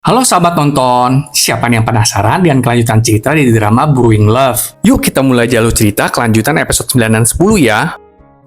Halo sahabat nonton, siapa nih yang penasaran dengan kelanjutan cerita di drama Brewing Love? Yuk kita mulai jalur cerita kelanjutan episode 9 dan 10 ya.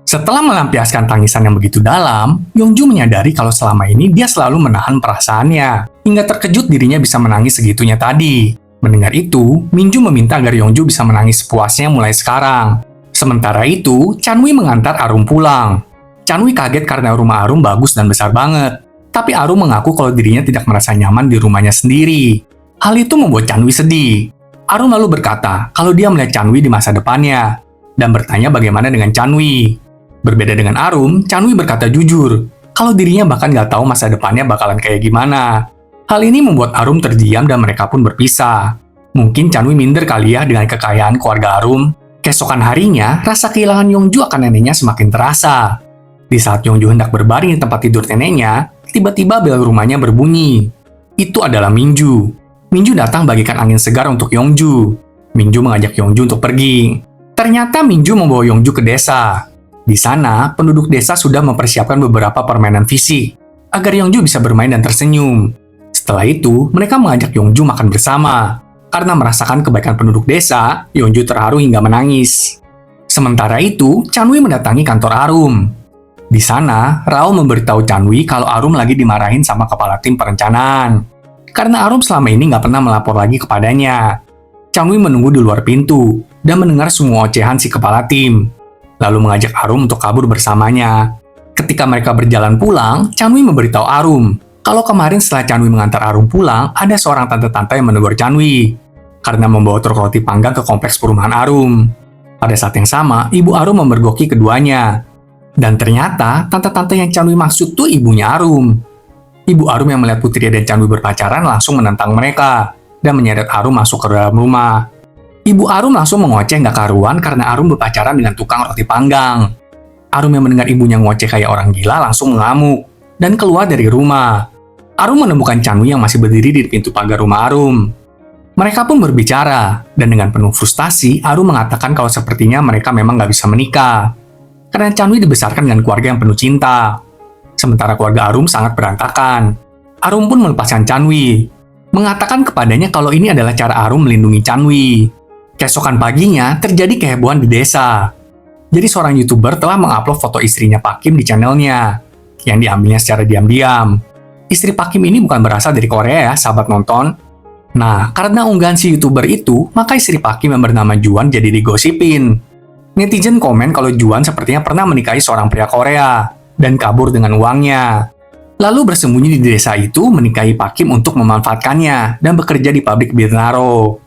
Setelah melampiaskan tangisan yang begitu dalam, Yongju menyadari kalau selama ini dia selalu menahan perasaannya, hingga terkejut dirinya bisa menangis segitunya tadi. Mendengar itu, Minju meminta agar Yongju bisa menangis sepuasnya mulai sekarang. Sementara itu, Chanwi mengantar Arum pulang. Chanwi kaget karena rumah Arum bagus dan besar banget. Tapi Arum mengaku kalau dirinya tidak merasa nyaman di rumahnya sendiri. Hal itu membuat Chanwi sedih. Arum lalu berkata kalau dia melihat Chanwi di masa depannya, dan bertanya bagaimana dengan Chanwi. Berbeda dengan Arum, Chanwi berkata jujur, kalau dirinya bahkan nggak tahu masa depannya bakalan kayak gimana. Hal ini membuat Arum terdiam dan mereka pun berpisah. Mungkin Chanwi minder kali ya dengan kekayaan keluarga Arum. Keesokan harinya, rasa kehilangan Yongju akan neneknya semakin terasa. Di saat Yongju hendak berbaring di tempat tidur neneknya, tiba-tiba bel rumahnya berbunyi. Itu adalah Minju. Minju datang bagikan angin segar untuk Yongju. Minju mengajak Yongju untuk pergi. Ternyata Minju membawa Yongju ke desa. Di sana, penduduk desa sudah mempersiapkan beberapa permainan fisik agar Yongju bisa bermain dan tersenyum. Setelah itu, mereka mengajak Yongju makan bersama. Karena merasakan kebaikan penduduk desa, Yongju terharu hingga menangis. Sementara itu, Chanwi mendatangi kantor Arum. Di sana, Rao memberitahu Chanwi kalau Arum lagi dimarahin sama kepala tim perencanaan. Karena Arum selama ini nggak pernah melapor lagi kepadanya. Chanwi menunggu di luar pintu dan mendengar semua ocehan si kepala tim. Lalu mengajak Arum untuk kabur bersamanya. Ketika mereka berjalan pulang, Chanwi memberitahu Arum kalau kemarin setelah Chanwi mengantar Arum pulang, ada seorang tante-tante yang menegur Chanwi karena membawa truk roti panggang ke kompleks perumahan Arum. Pada saat yang sama, ibu Arum memergoki keduanya. Dan ternyata, tante-tante yang Chanwi maksud tuh ibunya Arum. Ibu Arum yang melihat Putri dan Chanwi berpacaran langsung menentang mereka dan menyeret Arum masuk ke dalam rumah. Ibu Arum langsung mengoceh nggak karuan karena Arum berpacaran dengan tukang roti panggang. Arum yang mendengar ibunya ngoceh kayak orang gila langsung mengamuk dan keluar dari rumah. Arum menemukan Chanwi yang masih berdiri di pintu pagar rumah Arum. Mereka pun berbicara, dan dengan penuh frustasi, Arum mengatakan kalau sepertinya mereka memang nggak bisa menikah. Karena Chanwi dibesarkan dengan keluarga yang penuh cinta. Sementara keluarga Arum sangat berantakan. Arum pun melepaskan Chanwi, mengatakan kepadanya kalau ini adalah cara Arum melindungi Chanwi. Keesokan paginya, terjadi kehebohan di desa. Jadi seorang YouTuber telah mengupload foto istrinya Pak Kim di channelnya, yang diambilnya secara diam-diam. Istri Pak Kim ini bukan berasal dari Korea ya, sahabat nonton. Nah, karena unggahan si YouTuber itu, maka istri Pak Kim yang bernama Juan jadi digosipin. Netizen komen kalau Juan sepertinya pernah menikahi seorang pria Korea dan kabur dengan uangnya. Lalu bersembunyi di desa itu menikahi Pak Kim untuk memanfaatkannya dan bekerja di pabrik bir taro.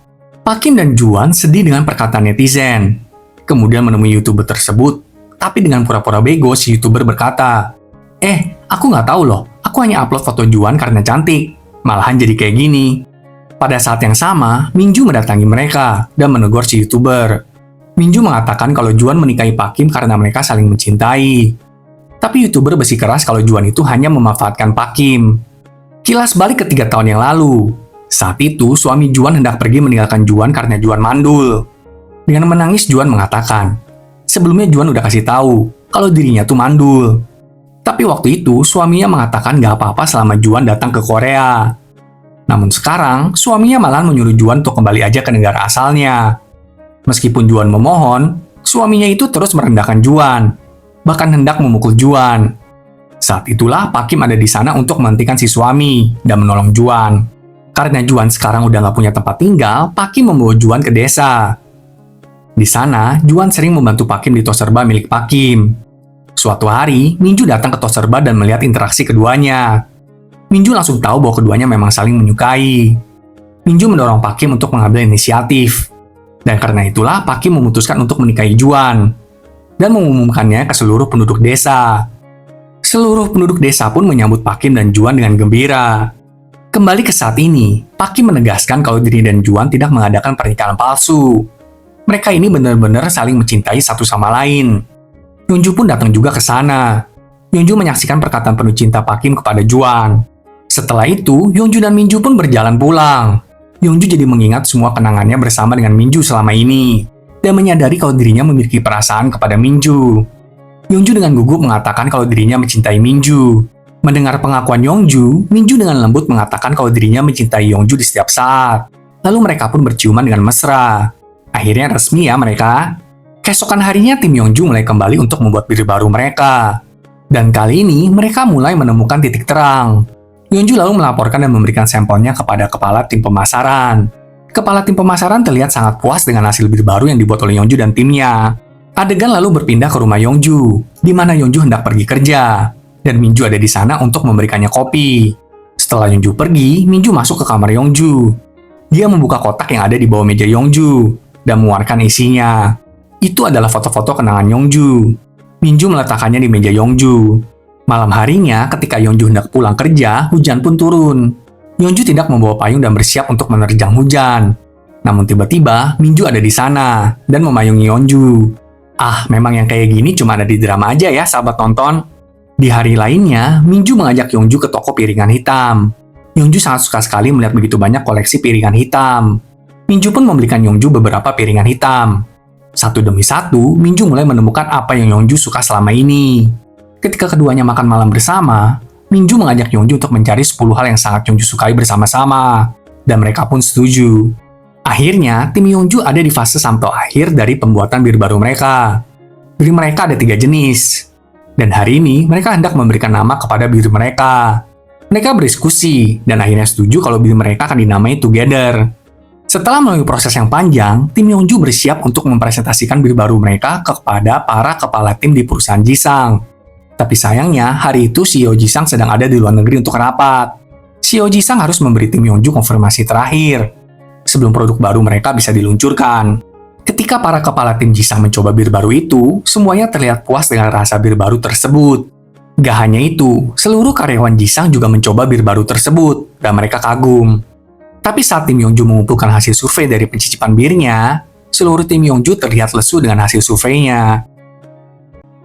Pak Kim dan Juan sedih dengan perkataan netizen. Kemudian menemui YouTuber tersebut, tapi dengan pura-pura bego si YouTuber berkata, aku nggak tahu loh, aku hanya upload foto Juan karena cantik, malahan jadi kayak gini. Pada saat yang sama, Minju mendatangi mereka dan menegur si YouTuber. Minju mengatakan kalau Juan menikahi Pak Kim karena mereka saling mencintai. Tapi YouTuber bersikeras kalau Juan itu hanya memanfaatkan Pak Kim. Kilas balik ke 3 tahun yang lalu. Saat itu, suami Juan hendak pergi meninggalkan Juan karena Juan mandul. Dengan menangis, Juan mengatakan, sebelumnya Juan udah kasih tahu kalau dirinya tuh mandul. Tapi waktu itu, suaminya mengatakan gak apa-apa selama Juan datang ke Korea. Namun sekarang, suaminya malah menyuruh Juan untuk kembali aja ke negara asalnya. Meskipun Juan memohon, suaminya itu terus merendahkan Juan, bahkan hendak memukul Juan. Saat itulah Pak Kim ada di sana untuk menghentikan si suami dan menolong Juan. Karena Juan sekarang udah nggak punya tempat tinggal, Pak Kim membawa Juan ke desa. Di sana, Juan sering membantu Pak Kim di tos serba milik Pak Kim. Suatu hari, Minju datang ke tos serba dan melihat interaksi keduanya. Minju langsung tahu bahwa keduanya memang saling menyukai. Minju mendorong Pak Kim untuk mengambil inisiatif. Dan karena itulah Pak Kim memutuskan untuk menikahi Juan dan mengumumkannya ke seluruh penduduk desa. Seluruh penduduk desa pun menyambut Pak Kim dan Juan dengan gembira. Kembali ke saat ini, Pak Kim menegaskan kalau diri dan Juan tidak mengadakan pernikahan palsu. Mereka ini benar-benar saling mencintai satu sama lain. Yongju pun datang juga ke sana. Yongju menyaksikan perkataan penuh cinta Pak Kim kepada Juan. Setelah itu, Yongju dan Minju pun berjalan pulang. Yongju jadi mengingat semua kenangannya bersama dengan Minju selama ini, dan menyadari kalau dirinya memiliki perasaan kepada Minju. Yongju dengan gugup mengatakan kalau dirinya mencintai Minju. Mendengar pengakuan Yongju, Minju dengan lembut mengatakan kalau dirinya mencintai Yongju di setiap saat. Lalu mereka pun berciuman dengan mesra. Akhirnya resmi ya mereka. Keesokan harinya tim Yongju mulai kembali untuk membuat bir baru mereka. Dan kali ini mereka mulai menemukan titik terang. Yongju lalu melaporkan dan memberikan sampelnya kepada kepala tim pemasaran. Kepala tim pemasaran terlihat sangat puas dengan hasil bir baru yang dibuat oleh Yongju dan timnya. Adegan lalu berpindah ke rumah Yongju, di mana Yongju hendak pergi kerja. Dan Minju ada di sana untuk memberikannya kopi. Setelah Yongju pergi, Minju masuk ke kamar Yongju. Dia membuka kotak yang ada di bawah meja Yongju dan mengeluarkan isinya. Itu adalah foto-foto kenangan Yongju. Minju meletakkannya di meja Yongju. Malam harinya, ketika Yongju hendak pulang kerja, hujan pun turun. Yongju tidak membawa payung dan bersiap untuk menerjang hujan. Namun tiba-tiba, Minju ada di sana dan memayungi Yongju. Ah, memang yang kayak gini cuma ada di drama aja ya, sahabat nonton. Di hari lainnya, Minju mengajak Yongju ke toko piringan hitam. Yongju sangat suka sekali melihat begitu banyak koleksi piringan hitam. Minju pun membelikan Yongju beberapa piringan hitam. Satu demi satu, Minju mulai menemukan apa yang Yongju suka selama ini. Ketika keduanya makan malam bersama, Minju mengajak Yongju untuk mencari 10 hal yang sangat Yongju sukai bersama-sama. Dan mereka pun setuju. Akhirnya, tim Yongju ada di fase sampai akhir dari pembuatan bir baru mereka. Bir mereka ada 3 jenis. Dan hari ini, mereka hendak memberikan nama kepada bir mereka. Mereka berdiskusi, dan akhirnya setuju kalau bir mereka akan dinamai Together. Setelah melalui proses yang panjang, tim Yongju bersiap untuk mempresentasikan bir baru mereka kepada para kepala tim di perusahaan Jisang. Tapi sayangnya, hari itu CEO Jisang sedang ada di luar negeri untuk rapat. CEO Jisang harus memberi tim Yongju konfirmasi terakhir sebelum produk baru mereka bisa diluncurkan. Ketika para kepala tim Jisang mencoba bir baru itu, semuanya terlihat puas dengan rasa bir baru tersebut. Gak hanya itu, seluruh karyawan Jisang juga mencoba bir baru tersebut, dan mereka kagum. Tapi saat tim Yongju mengumpulkan hasil survei dari pencicipan birnya, seluruh tim Yongju terlihat lesu dengan hasil surveinya.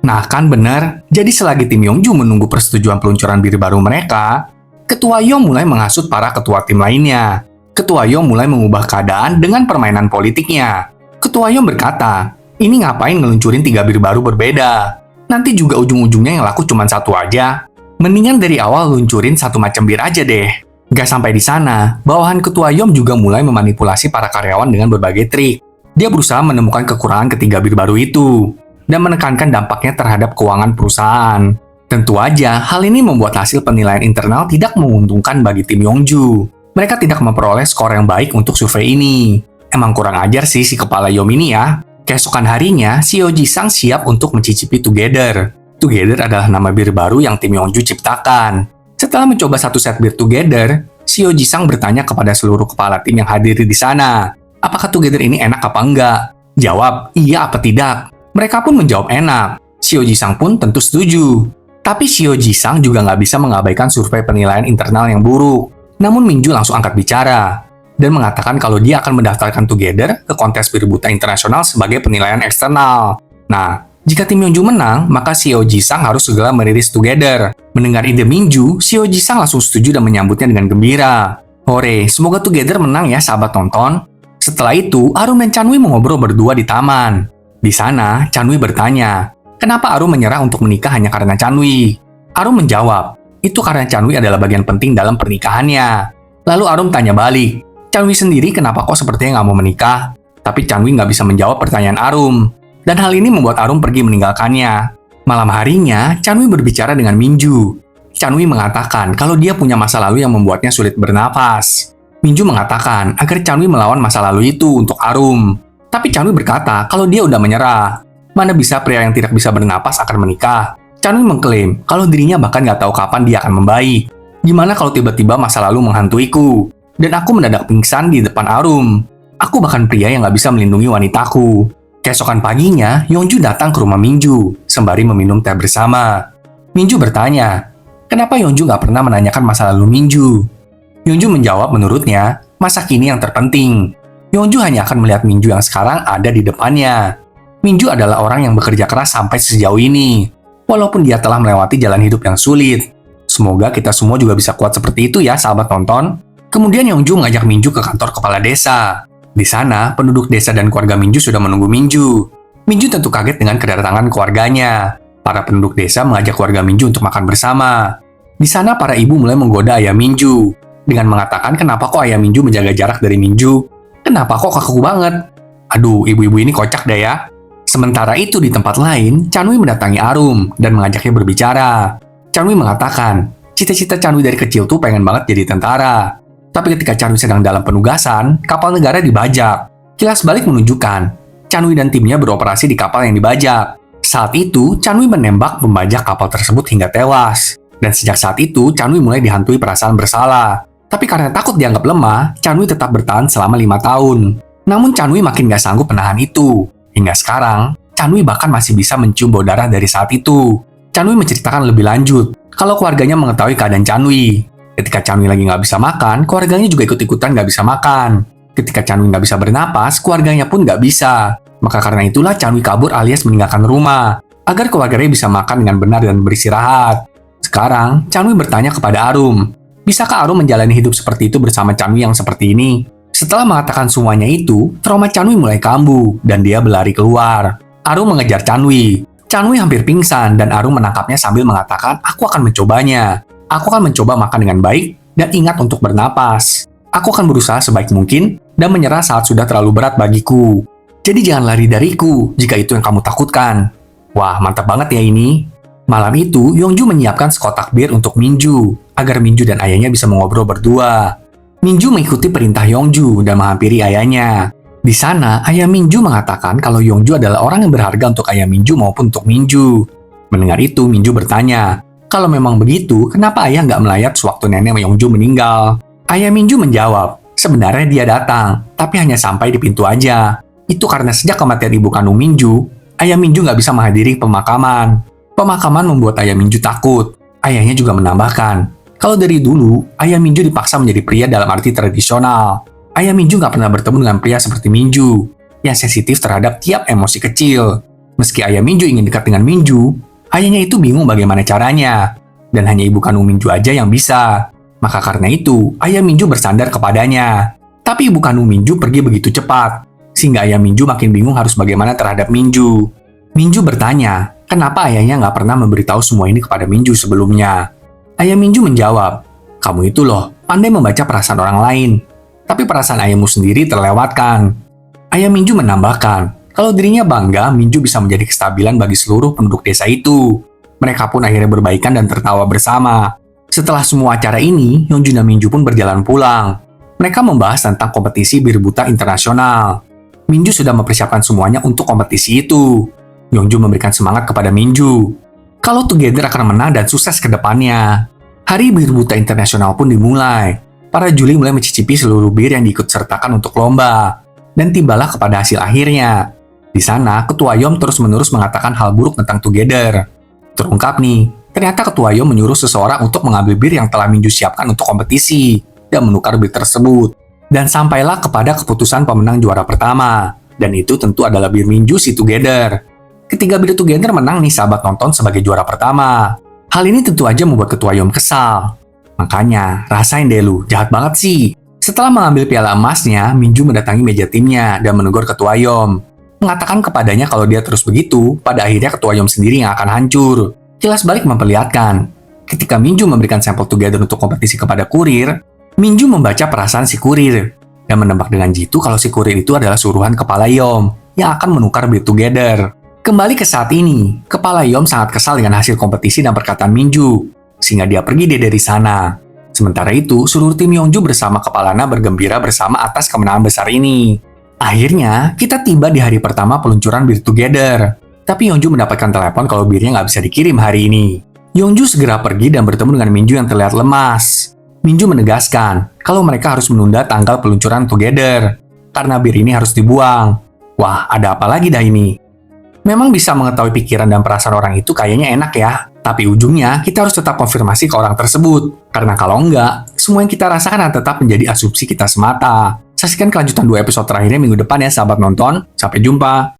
Nah kan bener, jadi selagi tim Yongju menunggu persetujuan peluncuran bir baru mereka, Ketua Yong mulai menghasut para ketua tim lainnya. Ketua Yong mulai mengubah keadaan dengan permainan politiknya. Ketua Yong berkata, ini ngapain ngeluncurin 3 bir baru berbeda? Nanti juga ujung-ujungnya yang laku cuma 1 aja. Mendingan dari awal luncurin 1 macam bir aja deh. Gak sampai di sana, bawahan Ketua Yong juga mulai memanipulasi para karyawan dengan berbagai trik. Dia berusaha menemukan kekurangan ketiga bir baru itu, dan menekankan dampaknya terhadap keuangan perusahaan. Tentu aja, hal ini membuat hasil penilaian internal tidak menguntungkan bagi tim Yongju. Mereka tidak memperoleh skor yang baik untuk survei ini. Emang kurang ajar sih si kepala Yom ini ya. Keesokan harinya, CEO Jisang siap untuk mencicipi Together. Together adalah nama bir baru yang tim Yongju ciptakan. Setelah mencoba 1 set bir Together, CEO Jisang bertanya kepada seluruh kepala tim yang hadir di sana, apakah Together ini enak apa enggak? Jawab, iya apa tidak. Mereka pun menjawab enak. CEO Jisang pun tentu setuju. Tapi CEO Jisang juga nggak bisa mengabaikan survei penilaian internal yang buruk. Namun Minju langsung angkat bicara dan mengatakan kalau dia akan mendaftarkan Together ke kontes bir buta internasional sebagai penilaian eksternal. Nah, jika tim Yongju menang, maka CEO Jisang harus segera merilis Together. Mendengar ide Minju, CEO Jisang langsung setuju dan menyambutnya dengan gembira. Hore, semoga Together menang ya sahabat nonton. Setelah itu, Arum dan Chanwi mengobrol berdua di taman. Di sana, Chanwi bertanya, kenapa Arum menyerah untuk menikah hanya karena Chanwi? Arum menjawab, itu karena Chanwi adalah bagian penting dalam pernikahannya. Lalu Arum tanya balik, Chanwi sendiri kenapa kok sepertinya nggak mau menikah? Tapi Chanwi nggak bisa menjawab pertanyaan Arum. Dan hal ini membuat Arum pergi meninggalkannya. Malam harinya, Chanwi berbicara dengan Minju. Chanwi mengatakan kalau dia punya masa lalu yang membuatnya sulit bernapas. Minju mengatakan agar Chanwi melawan masa lalu itu untuk Arum. Tapi Chanwi berkata kalau dia udah menyerah. Mana bisa pria yang tidak bisa bernapas akan menikah? Chanwi mengklaim kalau dirinya bahkan nggak tahu kapan dia akan membaik. Gimana kalau tiba-tiba masa lalu menghantuiku? Dan aku mendadak pingsan di depan Arum. Aku bahkan pria yang nggak bisa melindungi wanitaku. Keesokan paginya, Yongju datang ke rumah Minju, sembari meminum teh bersama. Minju bertanya, kenapa Yongju nggak pernah menanyakan masa lalu Minju? Yongju menjawab menurutnya, masa kini yang terpenting. Yongju hanya akan melihat Minju yang sekarang ada di depannya. Minju adalah orang yang bekerja keras sampai sejauh ini, walaupun dia telah melewati jalan hidup yang sulit. Semoga kita semua juga bisa kuat seperti itu ya, sahabat nonton. Kemudian Yongju mengajak Minju ke kantor kepala desa. Di sana, penduduk desa dan keluarga Minju sudah menunggu Minju. Minju tentu kaget dengan kedatangan keluarganya. Para penduduk desa mengajak keluarga Minju untuk makan bersama. Di sana para ibu mulai menggoda Ayah Minju dengan mengatakan kenapa kok Ayah Minju menjaga jarak dari Minju? Kenapa kok kaku banget? Aduh, ibu-ibu ini kocak deh ya. Sementara itu di tempat lain, Chanwi mendatangi Arum dan mengajaknya berbicara. Chanwi mengatakan, cita-cita Chanwi dari kecil tuh pengen banget jadi tentara. Tapi ketika Chanwi sedang dalam penugasan, kapal negara dibajak. Kilas balik menunjukkan, Chanwi dan timnya beroperasi di kapal yang dibajak. Saat itu, Chanwi menembak pembajak kapal tersebut hingga tewas. Dan sejak saat itu, Chanwi mulai dihantui perasaan bersalah. Tapi karena takut dianggap lemah, Chanwi tetap bertahan selama 5 tahun. Namun Chanwi makin gak sanggup menahan itu. Hingga sekarang, Chanwi bahkan masih bisa mencium bau darah dari saat itu. Chanwi menceritakan lebih lanjut, kalau keluarganya mengetahui keadaan Chanwi. Ketika Chanwi lagi gak bisa makan, keluarganya juga ikut-ikutan gak bisa makan. Ketika Chanwi gak bisa bernapas, keluarganya pun gak bisa. Maka karena itulah Chanwi kabur alias meninggalkan rumah, agar keluarganya bisa makan dengan benar dan beristirahat. Sekarang, Chanwi bertanya kepada Arum, bisakah Arum menjalani hidup seperti itu bersama Chanwi yang seperti ini? Setelah mengatakan semuanya itu, trauma Chanwi mulai kambuh dan dia berlari keluar. Arum mengejar Chanwi. Chanwi hampir pingsan dan Arum menangkapnya sambil mengatakan, aku akan mencobanya. Aku akan mencoba makan dengan baik dan ingat untuk bernapas. Aku akan berusaha sebaik mungkin dan menyerah saat sudah terlalu berat bagiku. Jadi jangan lari dariku jika itu yang kamu takutkan. Wah, mantap banget ya ini. Malam itu, Yongju menyiapkan sekotak bir untuk Minju, agar Minju dan ayahnya bisa mengobrol berdua. Minju mengikuti perintah Yongju dan menghampiri ayahnya. Di sana, ayah Minju mengatakan kalau Yongju adalah orang yang berharga untuk ayah Minju maupun untuk Minju. Mendengar itu, Minju bertanya, kalau memang begitu, kenapa ayah nggak melayat sewaktu nenek Yongju meninggal? Ayah Minju menjawab, sebenarnya dia datang, tapi hanya sampai di pintu aja. Itu karena sejak kematian ibu kandung Minju, ayah Minju nggak bisa menghadiri pemakaman. Pemakaman membuat ayah Minju takut. Ayahnya juga menambahkan, kalau dari dulu, ayah Minju dipaksa menjadi pria dalam arti tradisional. Ayah Minju nggak pernah bertemu dengan pria seperti Minju, yang sensitif terhadap tiap emosi kecil. Meski ayah Minju ingin dekat dengan Minju, ayahnya itu bingung bagaimana caranya. Dan hanya ibu kandung Minju aja yang bisa. Maka karena itu, ayah Minju bersandar kepadanya. Tapi ibu kandung Minju pergi begitu cepat, sehingga ayah Minju makin bingung harus bagaimana terhadap Minju. Minju bertanya, kenapa ayahnya nggak pernah memberitahu semua ini kepada Minju sebelumnya? Ayah Minju menjawab, kamu itu loh, pandai membaca perasaan orang lain. Tapi perasaan ayahmu sendiri terlewatkan. Ayah Minju menambahkan, kalau dirinya bangga, Minju bisa menjadi kestabilan bagi seluruh penduduk desa itu. Mereka pun akhirnya berbaikan dan tertawa bersama. Setelah semua acara ini, Yongju dan Minju pun berjalan pulang. Mereka membahas tentang kompetisi bir buta internasional. Minju sudah mempersiapkan semuanya untuk kompetisi itu. Yongju memberikan semangat kepada Minju. Kalau Together akan menang dan sukses ke depannya. Hari bir buta internasional pun dimulai. Para juri mulai mencicipi seluruh bir yang diikut sertakan untuk lomba. Dan tibalah kepada hasil akhirnya. Di sana, Ketua Yom terus-menerus mengatakan hal buruk tentang Together. Terungkap nih, ternyata Ketua Yom menyuruh seseorang untuk mengambil bir yang telah Minju siapkan untuk kompetisi dan menukar bir tersebut. Dan sampailah kepada keputusan pemenang juara pertama. Dan itu tentu adalah bir Minju si Together. Ketika Bir Together menang nih sahabat nonton sebagai juara pertama. Hal ini tentu aja membuat Ketua Yom kesal. Makanya, rasain deh lu, jahat banget sih. Setelah mengambil piala emasnya, Minju mendatangi meja timnya dan menegur Ketua Yom. Mengatakan kepadanya kalau dia terus begitu, pada akhirnya Ketua Yom sendiri yang akan hancur. Kilas balik memperlihatkan, ketika Minju memberikan sampel Together untuk kompetisi kepada kurir, Minju membaca perasaan si kurir dan menebak dengan jitu kalau si kurir itu adalah suruhan Kepala Yom yang akan menukar Bir Together. Kembali ke saat ini, Kepala Yom sangat kesal dengan hasil kompetisi dan perkataan Minju, sehingga dia pergi dari sana. Sementara itu, seluruh tim Yongju bersama Kepalanya bergembira bersama atas kemenangan besar ini. Akhirnya, kita tiba di hari pertama peluncuran Bir Together. Tapi Yongju mendapatkan telepon kalau birnya nggak bisa dikirim hari ini. Yongju segera pergi dan bertemu dengan Minju yang terlihat lemas. Minju menegaskan kalau mereka harus menunda tanggal peluncuran Together, karena bir ini harus dibuang. Wah, ada apa lagi dah ini? Memang bisa mengetahui pikiran dan perasaan orang itu kayaknya enak ya, tapi ujungnya kita harus tetap konfirmasi ke orang tersebut. Karena kalau enggak, semua yang kita rasakan akan tetap menjadi asumsi kita semata. Saksikan kelanjutan 2 episode terakhirnya minggu depan ya sahabat nonton. Sampai jumpa!